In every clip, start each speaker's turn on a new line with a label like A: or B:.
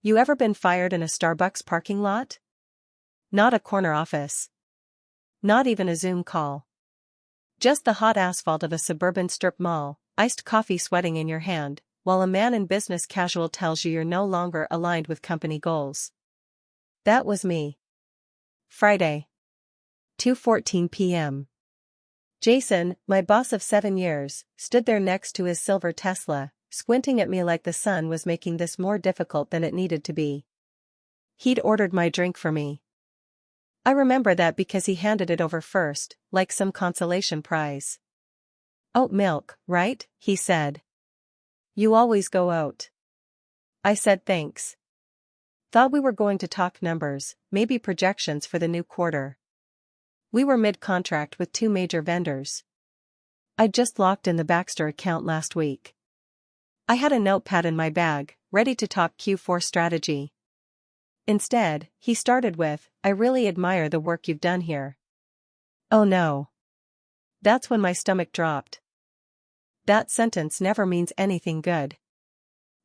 A: You ever been fired in a Starbucks parking lot? Not a corner office. Not even a Zoom call. Just the hot asphalt of a suburban strip mall, iced coffee sweating in your hand, while a man in business casual tells you you're no longer aligned with company goals. That was me. Friday. 2:14 p.m. Jason, my boss of 7 years, stood there next to his silver Tesla, squinting at me like the sun was making this more difficult than it needed to be. He'd ordered my drink for me. I remember that because he handed it over first, like some consolation prize. Oat milk, right? He said. You always go oat. I said thanks. Thought we were going to talk numbers, maybe projections for the new quarter. We were mid-contract with 2 major vendors. I'd just locked in the Baxter account last week. I had a notepad in my bag, ready to talk Q4 strategy. Instead, he started with, I really admire the work you've done here. Oh no. That's when my stomach dropped. That sentence never means anything good.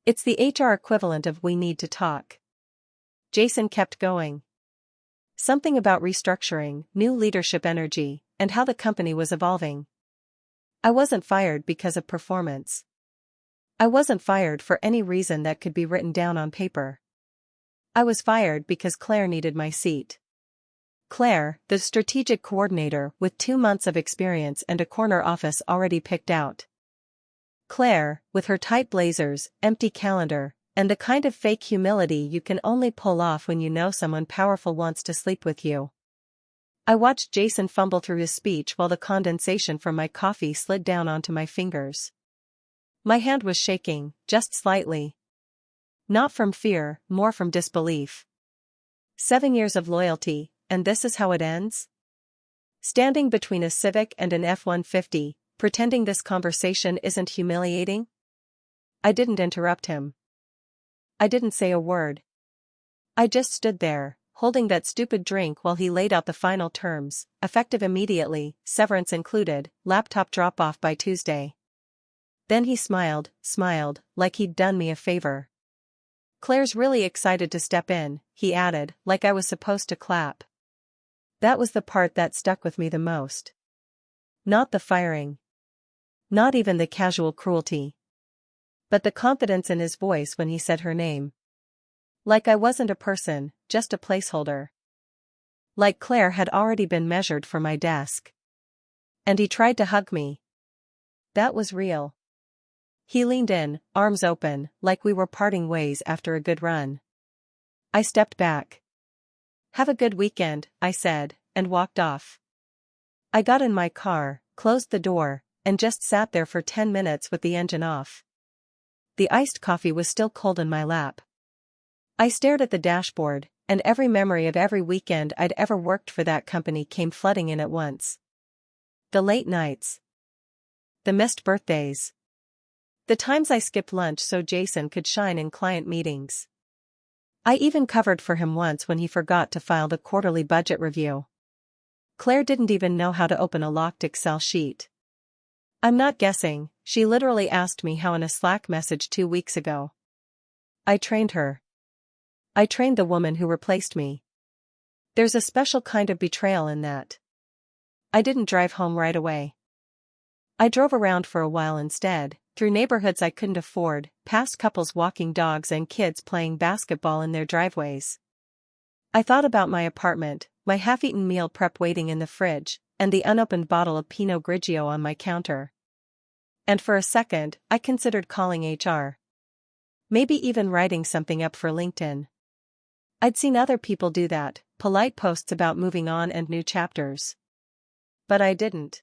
A: It's the HR equivalent of we need to talk. Jason kept going. Something about restructuring, new leadership energy, and how the company was evolving. I wasn't fired because of performance. I wasn't fired for any reason that could be written down on paper. I was fired because Claire needed my seat. Claire, the strategic coordinator with 2 months of experience and a corner office already picked out. Claire, with her tight blazers, empty calendar, and the kind of fake humility you can only pull off when you know someone powerful wants to sleep with you. I watched Jason fumble through his speech while the condensation from my coffee slid down onto my fingers. My hand was shaking, just slightly. Not from fear, more from disbelief. 7 years of loyalty, and this is how it ends? Standing between a Civic and an F-150, pretending this conversation isn't humiliating? I didn't interrupt him. I didn't say a word. I just stood there, holding that stupid drink while he laid out the final terms, effective immediately, severance included, laptop drop-off by Tuesday. Then he smiled, like he'd done me a favor. Claire's really excited to step in, he added, like I was supposed to clap. That was the part that stuck with me the most. Not the firing. Not even the casual cruelty. But the confidence in his voice when he said her name. Like I wasn't a person, just a placeholder. Like Claire had already been measured for my desk. And he tried to hug me. That was real. He leaned in, arms open, like we were parting ways after a good run. I stepped back. Have a good weekend, I said, and walked off. I got in my car, closed the door, and just sat there for 10 minutes with the engine off. The iced coffee was still cold in my lap. I stared at the dashboard, and every memory of every weekend I'd ever worked for that company came flooding in at once. The late nights. The missed birthdays. The times I skipped lunch so Jason could shine in client meetings. I even covered for him once when he forgot to file the quarterly budget review. Claire didn't even know how to open a locked Excel sheet. I'm not guessing, she literally asked me how in a Slack message 2 weeks ago. I trained her. I trained the woman who replaced me. There's a special kind of betrayal in that. I didn't drive home right away. I drove around for a while instead, through neighborhoods I couldn't afford, past couples walking dogs and kids playing basketball in their driveways. I thought about my apartment, my half-eaten meal prep waiting in the fridge, and the unopened bottle of Pinot Grigio on my counter. And for a second, I considered calling HR. Maybe even writing something up for LinkedIn. I'd seen other people do that, polite posts about moving on and new chapters. But I didn't.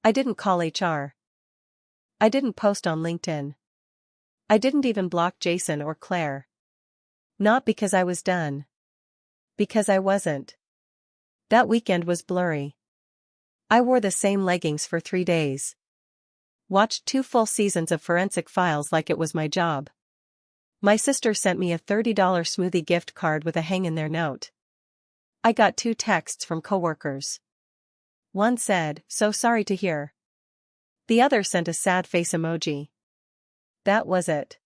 A: I didn't call HR. I didn't post on LinkedIn. I didn't even block Jason or Claire. Not because I was done. Because I wasn't. That weekend was blurry. I wore the same leggings for 3 days. Watched 2 full seasons of Forensic Files like it was my job. My sister sent me a $30 smoothie gift card with a hang-in-there note. I got 2 texts from coworkers. One said, "So sorry to hear." The other sent a sad face emoji. That was it.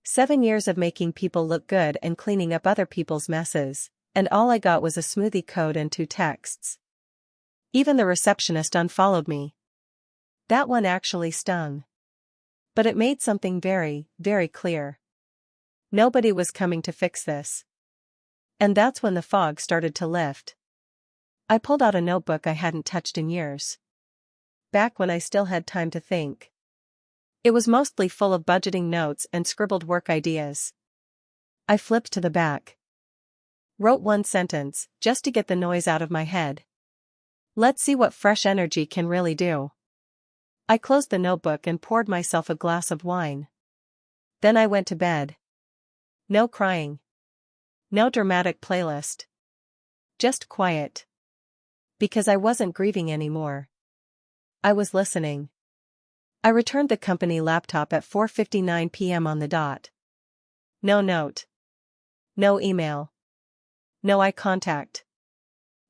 A: 7 years of making people look good and cleaning up other people's messes, and all I got was a smoothie code and 2 texts. Even the receptionist unfollowed me. That one actually stung. But it made something very, very clear. Nobody was coming to fix this. And that's when the fog started to lift. I pulled out a notebook I hadn't touched in years. Back when I still had time to think. It was mostly full of budgeting notes and scribbled work ideas. I flipped to the back. Wrote 1 sentence, just to get the noise out of my head. Let's see what fresh energy can really do. I closed the notebook and poured myself a glass of wine. Then I went to bed. No crying. No dramatic playlist. Just quiet. Because I wasn't grieving anymore. I was listening. I returned the company laptop at 4:59 p.m. on the dot. No note. No email. No eye contact.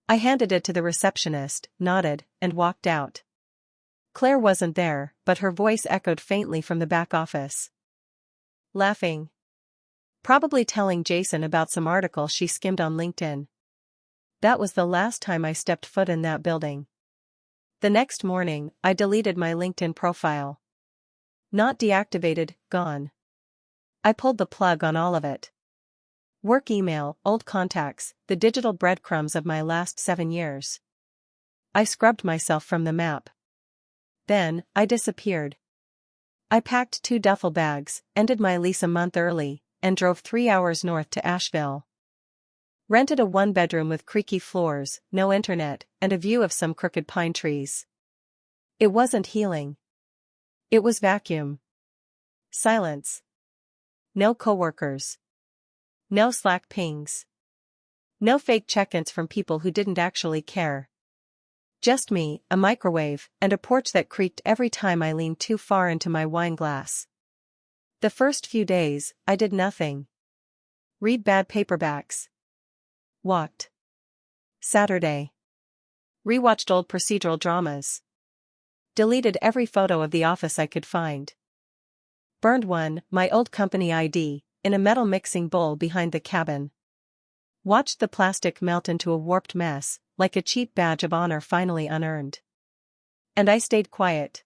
A: I handed it to the receptionist, nodded, and walked out. Claire wasn't there, but her voice echoed faintly from the back office. Laughing. Probably telling Jason about some article she skimmed on LinkedIn. That was the last time I stepped foot in that building. The next morning, I deleted my LinkedIn profile. Not deactivated, gone. I pulled the plug on all of it. Work email, old contacts, the digital breadcrumbs of my last 7 years. I scrubbed myself from the map. Then, I disappeared. I packed 2 duffel bags, ended my lease a month early, and drove 3 hours north to Asheville. Rented a 1-bedroom with creaky floors, no internet, and a view of some crooked pine trees. It wasn't healing. It was vacuum. Silence. No coworkers. No Slack pings. No fake check-ins from people who didn't actually care. Just me, a microwave, and a porch that creaked every time I leaned too far into my wine glass. The first few days, I did nothing. Read bad paperbacks. Walked. Saturday. Rewatched old procedural dramas. Deleted every photo of the office I could find. Burned my old company ID, in a metal mixing bowl behind the cabin. Watched the plastic melt into a warped mess, like a cheap badge of honor finally unearned. And I stayed quiet.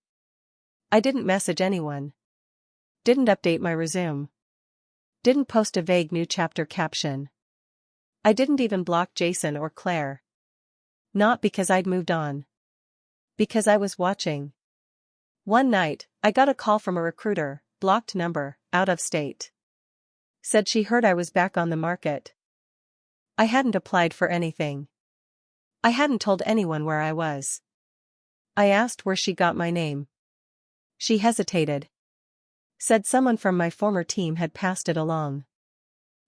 A: I didn't message anyone. Didn't update my resume. Didn't post a vague new chapter caption. I didn't even block Jason or Claire. Not because I'd moved on. Because I was watching. One night, I got a call from a recruiter, blocked number, out of state. Said she heard I was back on the market. I hadn't applied for anything. I hadn't told anyone where I was. I asked where she got my name. She hesitated. Said someone from my former team had passed it along.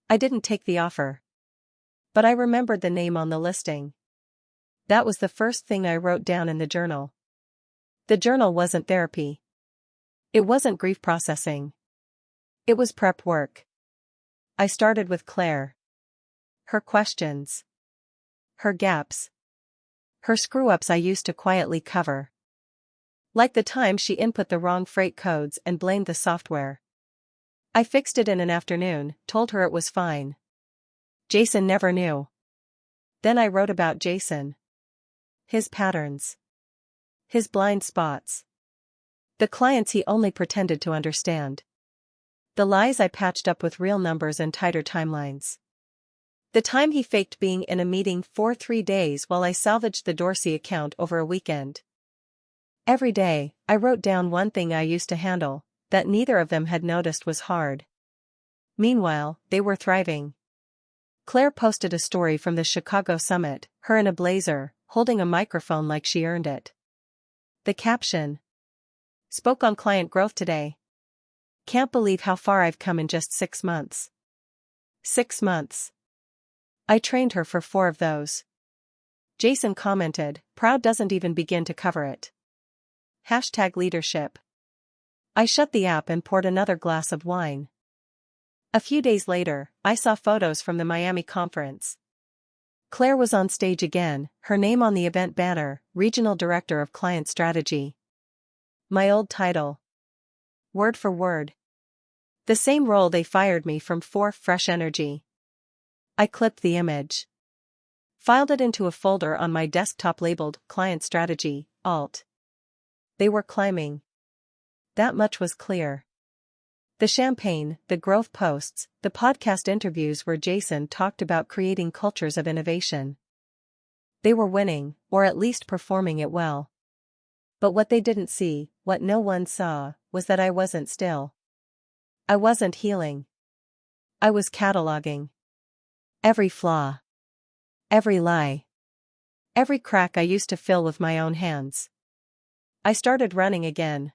A: I didn't take the offer. But I remembered the name on the listing. That was the first thing I wrote down in the journal. The journal wasn't therapy. It wasn't grief processing. It was prep work. I started with Claire. Her questions. Her gaps. Her screw-ups I used to quietly cover. Like the time she input the wrong freight codes and blamed the software. I fixed it in an afternoon, told her it was fine. Jason never knew. Then I wrote about Jason. His patterns. His blind spots. The clients he only pretended to understand. The lies I patched up with real numbers and tighter timelines. The time he faked being in a meeting for 3 days while I salvaged the Dorsey account over a weekend. Every day, I wrote down one thing I used to handle, that neither of them had noticed was hard. Meanwhile, they were thriving. Claire posted a story from the Chicago summit, her in a blazer, holding a microphone like she earned it. The caption. Spoke on client growth today. Can't believe how far I've come in just 6 months. 6 months. I trained her for 4 of those. Jason commented, proud doesn't even begin to cover it. #leadership. I shut the app and poured another glass of wine. A few days later, I saw photos from the Miami conference. Claire was on stage again, her name on the event banner, Regional Director of Client Strategy. My old title. Word for word. The same role they fired me from for fresh energy. I clipped the image. Filed it into a folder on my desktop labeled Client Strategy, Alt. They were climbing. That much was clear. The champagne, the growth posts, the podcast interviews where Jason talked about creating cultures of innovation. They were winning, or at least performing it well. But what they didn't see, what no one saw, was that I wasn't still. I wasn't healing. I was cataloging. Every flaw. Every lie. Every crack I used to fill with my own hands. I started running again.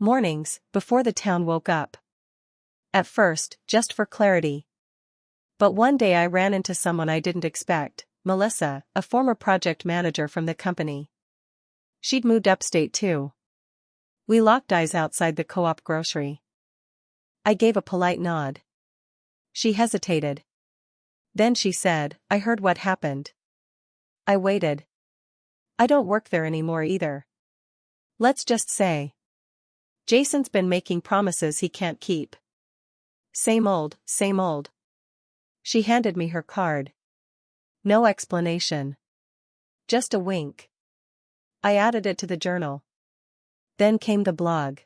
A: Mornings, before the town woke up. At first, just for clarity. But one day I ran into someone I didn't expect, Melissa, a former project manager from the company. She'd moved upstate too. We locked eyes outside the co-op grocery. I gave a polite nod. She hesitated. Then she said, "I heard what happened." I waited. "I don't work there anymore either. Let's just say. Jason's been making promises he can't keep. Same old, same old." She handed me her card. No explanation. Just a wink. I added it to the journal. Then came the blog.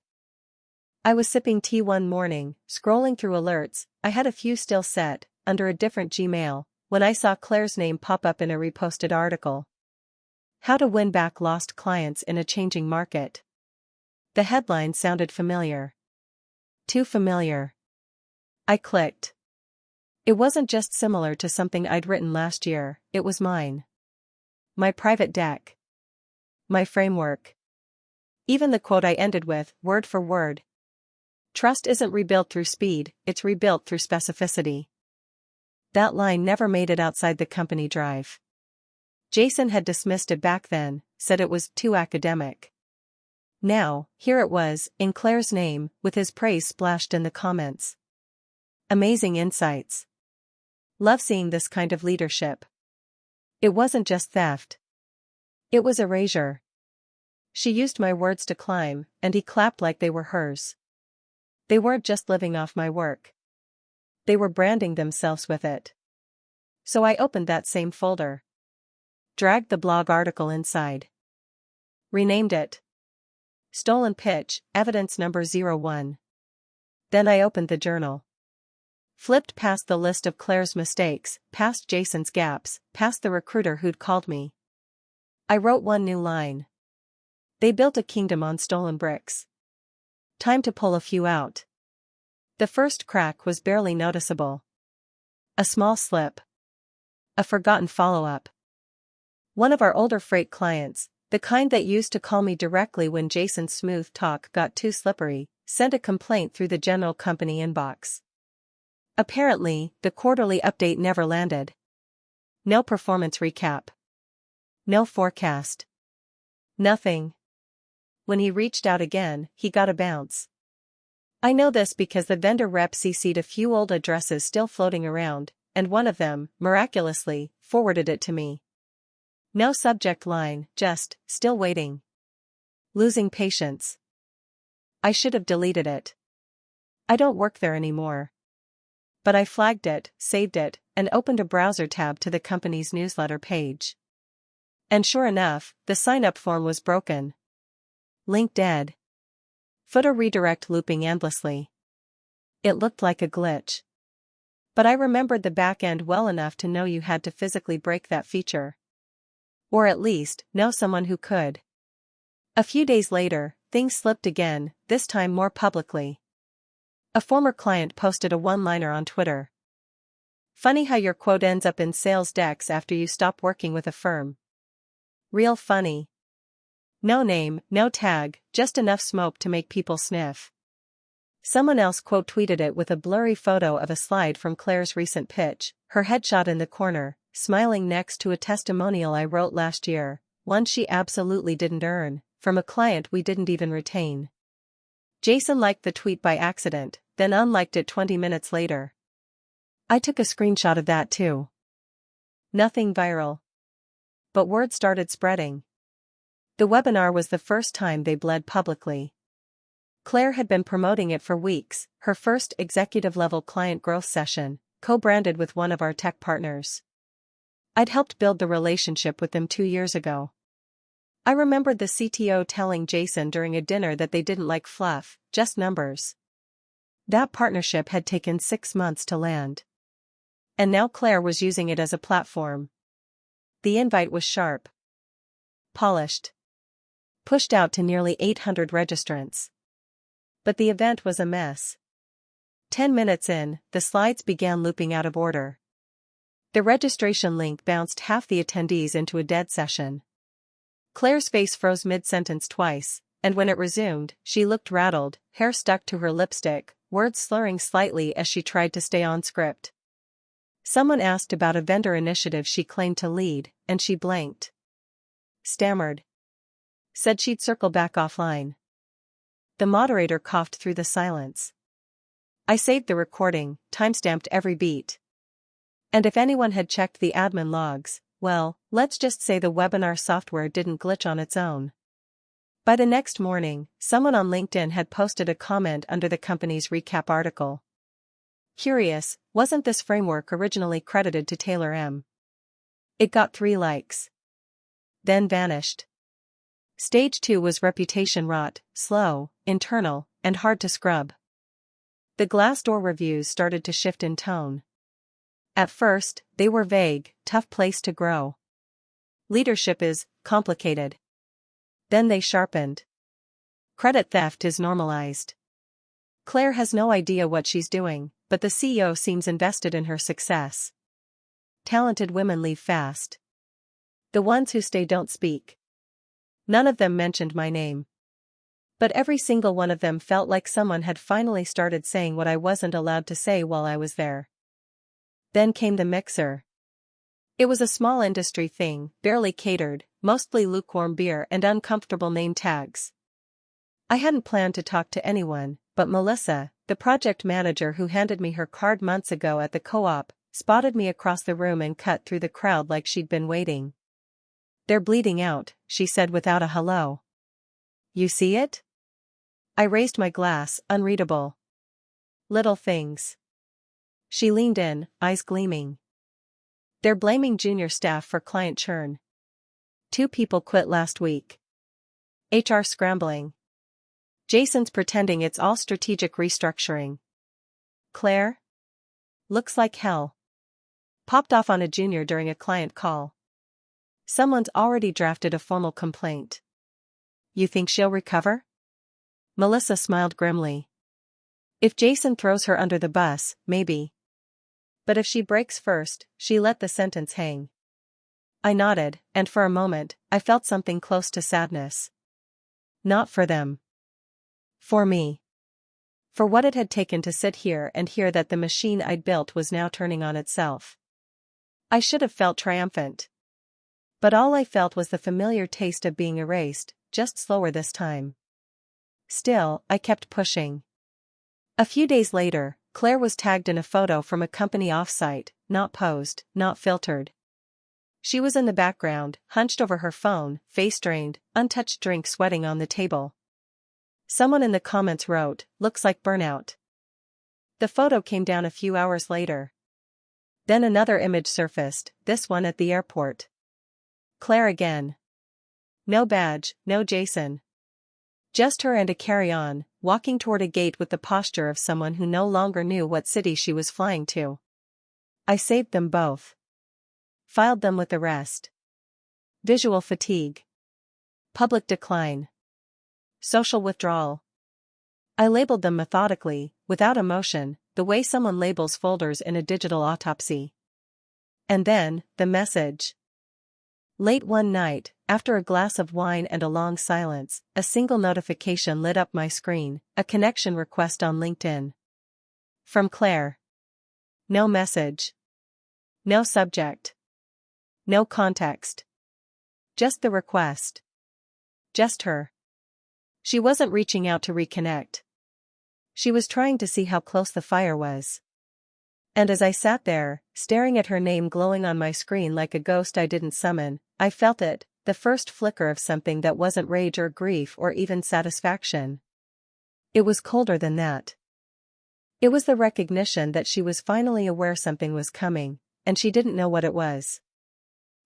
A: I was sipping tea one morning, scrolling through alerts. I had a few still set, under a different Gmail, when I saw Claire's name pop up in a reposted article. How to win back lost clients in a changing market. The headline sounded familiar. Too familiar. I clicked. It wasn't just similar to something I'd written last year, it was mine. My private deck. My framework. Even the quote I ended with, word for word. Trust isn't rebuilt through speed, it's rebuilt through specificity. That line never made it outside the company drive. Jason had dismissed it back then, said it was too academic. Now, here it was, in Claire's name, with his praise splashed in the comments. Amazing insights. Love seeing this kind of leadership. It wasn't just theft. It was erasure. She used my words to climb, and he clapped like they were hers. They weren't just living off my work. They were branding themselves with it. So I opened that same folder. Dragged the blog article inside. Renamed it. Stolen Pitch, Evidence Number 01. Then I opened the journal. Flipped past the list of Claire's mistakes, past Jason's gaps, past the recruiter who'd called me. I wrote one new line. They built a kingdom on stolen bricks. Time to pull a few out. The first crack was barely noticeable. A small slip. A forgotten follow-up. One of our older freight clients, the kind that used to call me directly when Jason's smooth talk got too slippery, sent a complaint through the general company inbox. Apparently, the quarterly update never landed. No performance recap. No forecast. Nothing. When he reached out again, he got a bounce. I know this because the vendor rep CC'd a few old addresses still floating around, and one of them, miraculously, forwarded it to me. No subject line, just, still waiting. Losing patience. I should have deleted it. I don't work there anymore. But I flagged it, saved it, and opened a browser tab to the company's newsletter page. And sure enough, the sign-up form was broken. Link dead. Footer redirect looping endlessly. It looked like a glitch. But I remembered the back end well enough to know you had to physically break that feature. Or at least, know someone who could. A few days later, things slipped again, this time more publicly. A former client posted a one-liner on Twitter. Funny how your quote ends up in sales decks after you stop working with a firm. Real funny. No name, no tag, just enough smoke to make people sniff. Someone else quote tweeted it with a blurry photo of a slide from Claire's recent pitch, her headshot in the corner, smiling next to a testimonial I wrote last year, one she absolutely didn't earn, from a client we didn't even retain. Jason liked the tweet by accident, then unliked it 20 minutes later. I took a screenshot of that too. Nothing viral. But word started spreading. The webinar was the first time they bled publicly. Claire had been promoting it for weeks, her first executive-level client growth session, co-branded with one of our tech partners. I'd helped build the relationship with them 2 years ago. I remembered the CTO telling Jason during a dinner that they didn't like fluff, just numbers. That partnership had taken 6 months to land. And now Claire was using it as a platform. The invite was sharp, polished, pushed out to nearly 800 registrants. But the event was a mess. 10 minutes in, the slides began looping out of order. The registration link bounced half the attendees into a dead session. Claire's face froze mid-sentence twice, and when it resumed, she looked rattled, hair stuck to her lipstick, words slurring slightly as she tried to stay on script. Someone asked about a vendor initiative she claimed to lead, and she blanked. Stammered. Said she'd circle back offline. The moderator coughed through the silence. I saved the recording, timestamped every beat. And if anyone had checked the admin logs, well, let's just say the webinar software didn't glitch on its own. By the next morning, someone on LinkedIn had posted a comment under the company's recap article. Curious, wasn't this framework originally credited to Taylor M? It got 3 likes. Then vanished. Stage 2 was reputation rot, slow, internal, and hard to scrub. The Glassdoor reviews started to shift in tone. At first, they were vague, tough place to grow. Leadership is complicated. Then they sharpened. Credit theft is normalized. Claire has no idea what she's doing, but the CEO seems invested in her success. Talented women leave fast. The ones who stay don't speak. None of them mentioned my name. But every single one of them felt like someone had finally started saying what I wasn't allowed to say while I was there. Then came the mixer. It was a small industry thing, barely catered, mostly lukewarm beer and uncomfortable name tags. I hadn't planned to talk to anyone, but Melissa, the project manager who handed me her card months ago at the co-op, spotted me across the room and cut through the crowd like she'd been waiting. "They're bleeding out," she said without a hello. "You see it?" I raised my glass, unreadable. "Little things." She leaned in, eyes gleaming. "They're blaming junior staff for client churn. 2 people quit last week. HR scrambling. Jason's pretending it's all strategic restructuring. Claire? Looks like hell. Popped off on a junior during a client call. Someone's already drafted a formal complaint. You think she'll recover?" Melissa smiled grimly. "If Jason throws her under the bus, maybe. But if she breaks first," she let the sentence hang. I nodded, and for a moment, I felt something close to sadness. Not for them. For me. For what it had taken to sit here and hear that the machine I'd built was now turning on itself. I should have felt triumphant. But all I felt was the familiar taste of being erased, just slower this time. Still, I kept pushing. A few days later, Claire was tagged in a photo from a company offsite, not posed, not filtered. She was in the background, hunched over her phone, face drained, untouched drink sweating on the table. Someone in the comments wrote, "Looks like burnout." The photo came down a few hours later. Then another image surfaced, this one at the airport. Claire again. No badge, no Jason. Just her and a carry-on, walking toward a gate with the posture of someone who no longer knew what city she was flying to. I saved them both. Filed them with the rest. Visual fatigue. Public decline. Social withdrawal. I labeled them methodically, without emotion, the way someone labels folders in a digital autopsy. And then, the message. Late one night, after a glass of wine and a long silence, a single notification lit up my screen, a connection request on LinkedIn. From Claire. No message. No subject. No context. Just the request. Just her. She wasn't reaching out to reconnect. She was trying to see how close the fire was. And as I sat there, staring at her name glowing on my screen like a ghost I didn't summon, I felt it, the first flicker of something that wasn't rage or grief or even satisfaction. It was colder than that. It was the recognition that she was finally aware something was coming, and she didn't know what it was.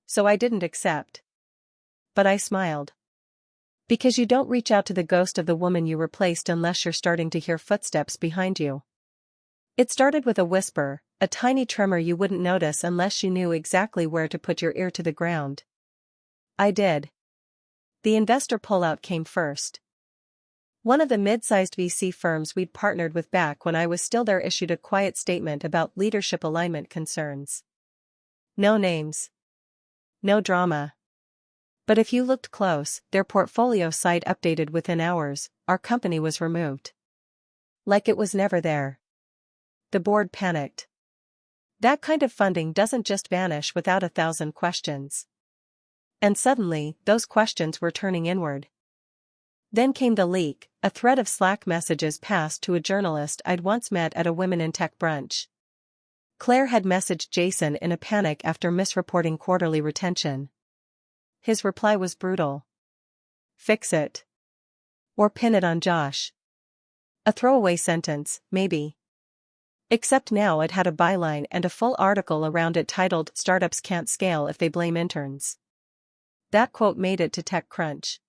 A: So I didn't accept. But I smiled. Because you don't reach out to the ghost of the woman you replaced unless you're starting to hear footsteps behind you. It started with a whisper, a tiny tremor you wouldn't notice unless you knew exactly where to put your ear to the ground. I did. The investor pullout came first. One of the mid-sized VC firms we'd partnered with back when I was still there issued a quiet statement about leadership alignment concerns. No names. No drama. But if you looked close, their portfolio site updated within hours, our company was removed. Like it was never there. The board panicked. That kind of funding doesn't just vanish without 1,000 questions. And suddenly, those questions were turning inward. Then came the leak, a thread of Slack messages passed to a journalist I'd once met at a Women in Tech brunch. Claire had messaged Jason in a panic after misreporting quarterly retention. His reply was brutal. Fix it. Or pin it on Josh. A throwaway sentence, maybe. Except now it had a byline and a full article around it titled "Startups Can't Scale If They Blame Interns." That quote made it to TechCrunch.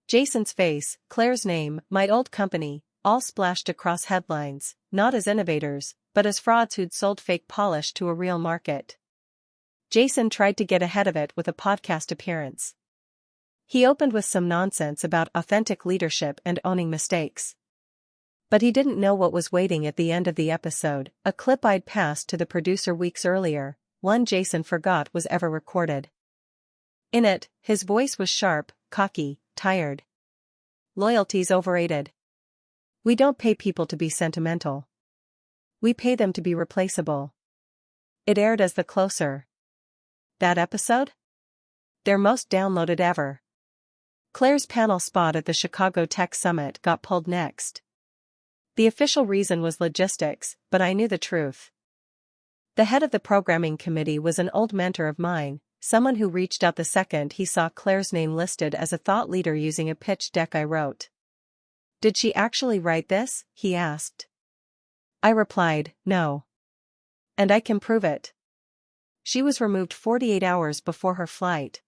A: Jason's face, Claire's name, my old company, all splashed across headlines, not as innovators, but as frauds who'd sold fake polish to a real market. Jason tried to get ahead of it with a podcast appearance. He opened with some nonsense about authentic leadership and owning mistakes. But he didn't know what was waiting at the end of the episode, a clip I'd passed to the producer weeks earlier, one Jason forgot was ever recorded. In it, his voice was sharp, cocky, tired. Loyalty's overrated. We don't pay people to be sentimental. We pay them to be replaceable. It aired as The Closer. That episode? Their most downloaded ever. Claire's panel spot at the Chicago Tech Summit got pulled next. The official reason was logistics, but I knew the truth. The head of the programming committee was an old mentor of mine, someone who reached out the second he saw Claire's name listed as a thought leader using a pitch deck I wrote. Did she actually write this? He asked. I replied, no. And I can prove it. She was removed 48 hours before her flight.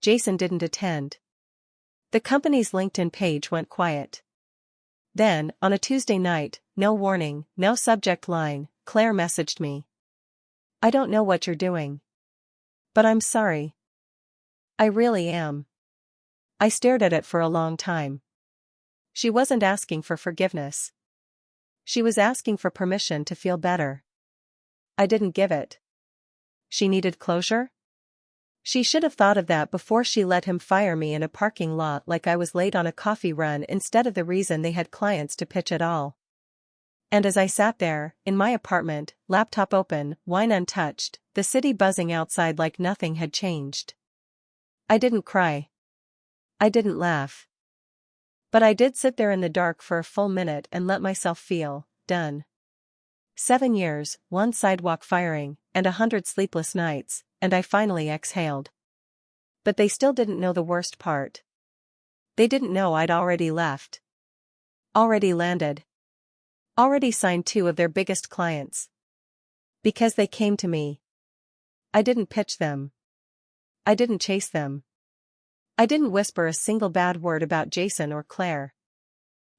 A: Jason didn't attend. The company's LinkedIn page went quiet. Then, on a Tuesday night, no warning, no subject line, Claire messaged me. I don't know what you're doing. But I'm sorry. I really am. I stared at it for a long time. She wasn't asking for forgiveness. She was asking for permission to feel better. I didn't give it. She needed closure? She should have thought of that before she let him fire me in a parking lot like I was late on a coffee run instead of the reason they had clients to pitch at all. And as I sat there, in my apartment, laptop open, wine untouched, the city buzzing outside like nothing had changed. I didn't cry. I didn't laugh. But I did sit there in the dark for a full minute and let myself feel done. 7 years, one sidewalk firing, and 100 sleepless nights, and I finally exhaled. But they still didn't know the worst part. They didn't know I'd already left. Already landed. Already signed 2 of their biggest clients. Because they came to me. I didn't pitch them. I didn't chase them. I didn't whisper a single bad word about Jason or Claire.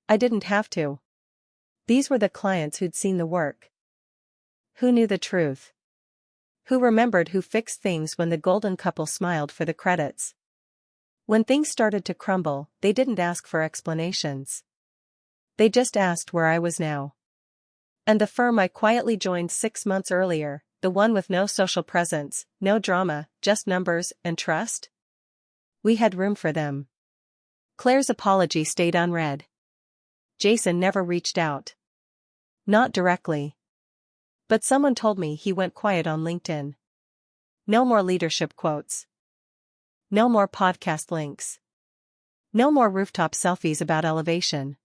A: I didn't have to. These were the clients who'd seen the work. Who knew the truth. Who remembered who fixed things when the golden couple smiled for the credits. When things started to crumble, they didn't ask for explanations. They just asked where I was now. And the firm I quietly joined 6 months earlier, the one with no social presence, no drama, just numbers and trust? We had room for them. Claire's apology stayed unread. Jason never reached out. Not directly. But someone told me he went quiet on LinkedIn. No more leadership quotes. No more podcast links. No more rooftop selfies about elevation.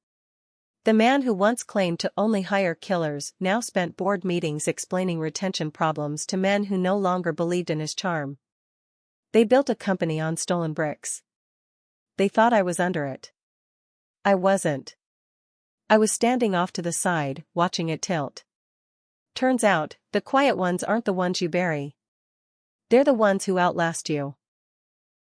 A: The man who once claimed to only hire killers now spent board meetings explaining retention problems to men who no longer believed in his charm. They built a company on stolen bricks. They thought I was under it. I wasn't. I was standing off to the side, watching it tilt. Turns out, the quiet ones aren't the ones you bury. They're the ones who outlast you.